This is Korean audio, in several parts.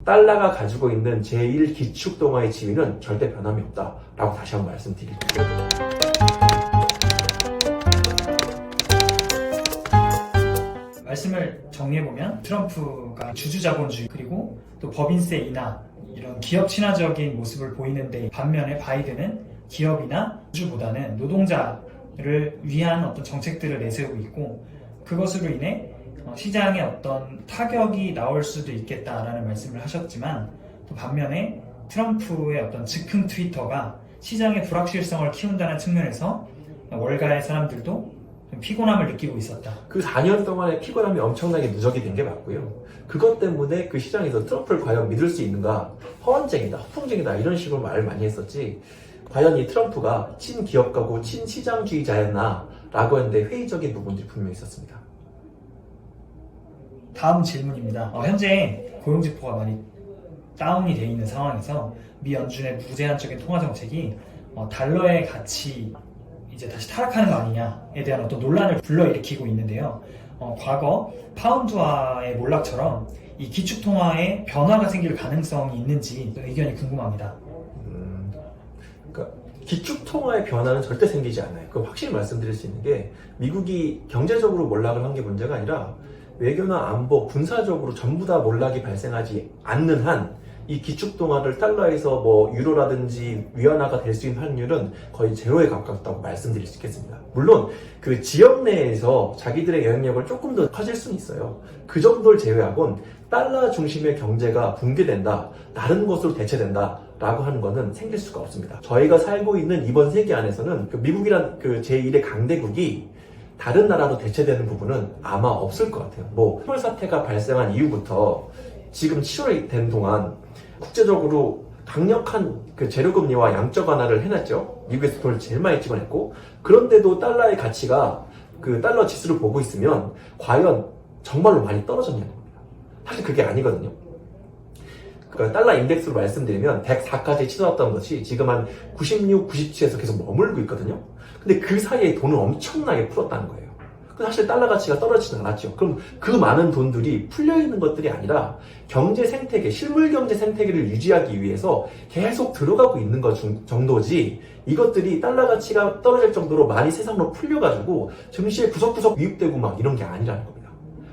달러가 가지고 있는 제1기축동화의 지위는 절대 변함이 없다라고 다시 한번 말씀드릴게요. 말씀을 정리해보면 트럼프가 주주자본주의 그리고 또 법인세 인하 이런 기업 친화적인 모습을 보이는데, 반면에 바이든은 기업이나 주주보다는 노동자를 위한 어떤 정책들을 내세우고 있고, 그것으로 인해 시장에 어떤 타격이 나올 수도 있겠다라는 말씀을 하셨지만, 또 반면에 트럼프의 어떤 즉흥 트위터가 시장의 불확실성을 키운다는 측면에서 월가의 사람들도 좀 피곤함을 느끼고 있었다. 그 4년 동안의 피곤함이 엄청나게 누적이 된 게 맞고요. 그것 때문에 그 시장에서 트럼프를 과연 믿을 수 있는가, 허언쟁이다, 허풍쟁이다 이런 식으로 말을 많이 했었지, 과연 이 트럼프가 친기업가고 친시장주의자였나 라고 했는데 회의적인 부분들이 분명히 있었습니다. 다음 질문입니다. 현재 고용지표가 많이 다운이 되어 있는 상황에서 미 연준의 무제한적인 통화 정책이 달러의 가치 이제 다시 타락하는 거 아니냐에 대한 어떤 논란을 불러일으키고 있는데요. 과거 파운드화의 몰락처럼 이 기축통화에 변화가 생길 가능성이 있는지 의견이 궁금합니다. 그러니까 기축통화의 변화는 절대 생기지 않아요. 그거 확실히 말씀드릴 수 있는 게, 미국이 경제적으로 몰락을 한 게 문제가 아니라 외교나 안보, 군사적으로 전부 다 몰락이 발생하지 않는 한 이 기축통화를 달러에서 뭐 유로라든지 위안화가 될 수 있는 확률은 거의 제로에 가깝다고 말씀드릴 수 있겠습니다. 물론 그 지역 내에서 자기들의 영향력을 조금 더 커질 수는 있어요. 그 정도를 제외하곤 달러 중심의 경제가 붕괴된다, 다른 것으로 대체된다 라고 하는 거는 생길 수가 없습니다. 저희가 살고 있는 이번 세기 안에서는 그 미국이란 그 제1의 강대국이 다른 나라도 대체되는 부분은 아마 없을 것 같아요. 뭐 촛불 사태가 발생한 이후부터 지금 7월이 된 동안 국제적으로 강력한 그 재료금리와 양적 완화를 해놨죠. 미국에서 돈을 제일 많이 찍어냈고, 그런데도 달러의 가치가 그 달러 지수를 보고 있으면 과연 정말로 많이 떨어졌냐는 겁니다. 사실 그게 아니거든요. 그러니까 달러 인덱스로 말씀드리면 104까지 치솟았던 것이 지금 한 96, 97에서 계속 머물고 있거든요. 근데 그 사이에 돈을 엄청나게 풀었다는 거예요. 사실 달러 가치가 떨어지진 않았죠. 그럼 그 많은 돈들이 풀려있는 것들이 아니라 경제 생태계, 실물 경제 생태계를 유지하기 위해서 계속 들어가고 있는 것 정도지, 이것들이 달러 가치가 떨어질 정도로 많이 세상으로 풀려가지고 증시에 구석구석 유입되고 막 이런 게 아니라는 겁니다.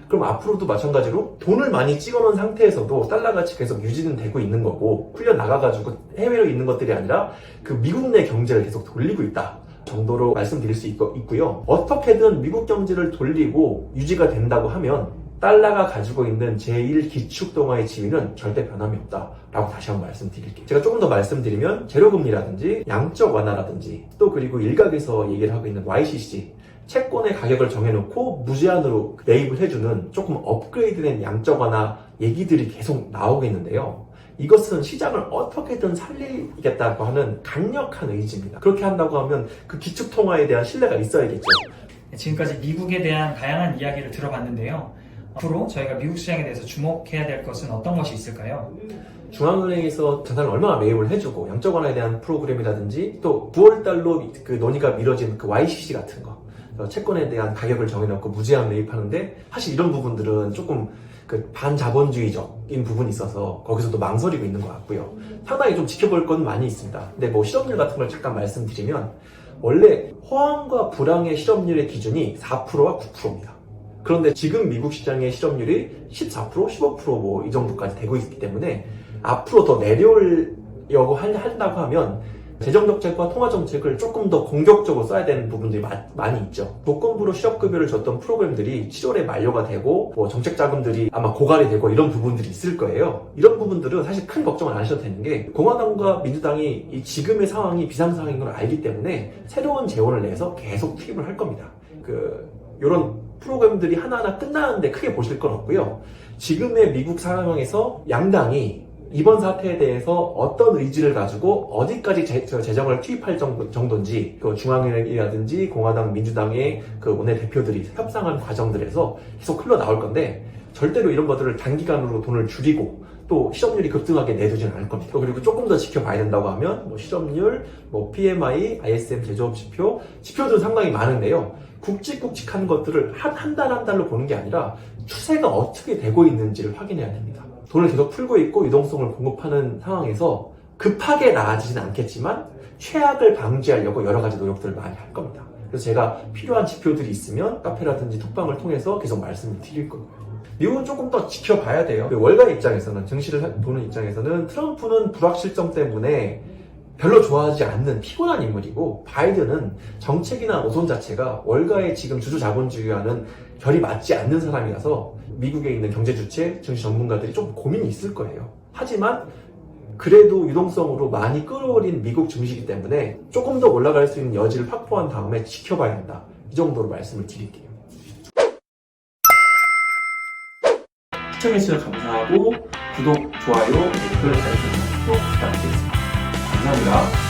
그럼 앞으로도 마찬가지로 돈을 많이 찍어놓은 상태에서도 달러 가치 계속 유지는 되고 있는 거고, 풀려나가가지고 해외로 있는 것들이 아니라 그 미국 내 경제를 계속 돌리고 있다 정도로 말씀드릴 수 있고요. 어떻게든 미국 경제를 돌리고 유지가 된다고 하면 달러가 가지고 있는 제1기축동화의 지위는 절대 변함이 없다라고 다시 한번 말씀드릴게요. 제가 조금 더 말씀드리면 재료금리라든지 양적 완화라든지, 또 그리고 일각에서 얘기를 하고 있는 YCC, 채권의 가격을 정해놓고 무제한으로 매입을 해주는 조금 업그레이드된 양적 완화 얘기들이 계속 나오고 있는데요. 이것은 시장을 어떻게든 살리겠다고 하는 강력한 의지입니다. 그렇게 한다고 하면 그 기축통화에 대한 신뢰가 있어야겠죠. 지금까지 미국에 대한 다양한 이야기를 들어봤는데요. 앞으로 저희가 미국 시장에 대해서 주목해야 될 것은 어떤 것이 있을까요? 중앙은행에서 자산을 얼마나 매입을 해주고, 양적 완화에 대한 프로그램이라든지, 또 9월달로 그 논의가 미뤄진 그 YCC 같은 거, 채권에 대한 가격을 정해놓고 무제한 매입하는데, 사실 이런 부분들은 조금 그 반자본주의적인 부분이 있어서 거기서도 망설이고 있는 것 같고요. 상당히 좀 지켜볼 건 많이 있습니다. 근데 뭐 실업률 같은 걸 잠깐 말씀드리면, 원래 호황과 불황의 실업률의 기준이 4%와 9%입니다. 그런데 지금 미국 시장의 실업률이 14%, 15% 뭐 이 정도까지 되고 있기 때문에 앞으로 더 내려오려고 한다고 하면 재정정책과 통화정책을 조금 더 공격적으로 써야 되는 부분들이 많이 있죠. 조건부로 실업급여를 줬던 프로그램들이 7월에 만료가 되고, 뭐 정책자금들이 아마 고갈이 되고 이런 부분들이 있을 거예요. 이런 부분들은 사실 큰 걱정을 안 하셔도 되는 게, 공화당과 민주당이 이 지금의 상황이 비상상황인 걸 알기 때문에 새로운 재원을 내서 계속 투입을 할 겁니다. 이런 프로그램들이 하나하나 끝나는데 크게 보실 건 없고요. 지금의 미국 상황에서 양당이 이번 사태에 대해서 어떤 의지를 가지고 어디까지 재정을 투입할 정도인지, 그 중앙은행이라든지 공화당, 민주당의 그 원내 대표들이 협상한 과정들에서 계속 흘러나올 건데, 절대로 이런 것들을 단기간으로 돈을 줄이고 또 실업률이 급등하게 내두지는 않을 겁니다. 또 그리고 조금 더 지켜봐야 된다고 하면 뭐 실업률, 뭐 PMI, ISM 제조업 지표들은 상당히 많은데요. 굵직굵직한 것들을 한 달 한 달로 보는 게 아니라 추세가 어떻게 되고 있는지를 확인해야 됩니다. 돈을 계속 풀고 있고 유동성을 공급하는 상황에서 급하게 나아지진 않겠지만 최악을 방지하려고 여러 가지 노력들을 많이 할 겁니다. 그래서 제가 필요한 지표들이 있으면 카페라든지 톡방을 통해서 계속 말씀을 드릴 거고요. 미국은 조금 더 지켜봐야 돼요. 월가 입장에서는, 증시를 보는 입장에서는 트럼프는 불확실성 때문에 별로 좋아하지 않는 피곤한 인물이고, 바이든은 정책이나 노선 자체가 월가의 지금 주주 자본주의와는 결이 맞지 않는 사람이라서 미국에 있는 경제 주체, 증시 전문가들이 좀 고민이 있을 거예요. 하지만 그래도 유동성으로 많이 끌어올린 미국 증시이기 때문에 조금 더 올라갈 수 있는 여지를 확보한 다음에 지켜봐야 한다. 이 정도로 말씀을 드릴게요. 시청해주셔서 감사하고 구독, 좋아요, 댓글, 알림 꼭 부탁드리겠습니다. 감사합니다.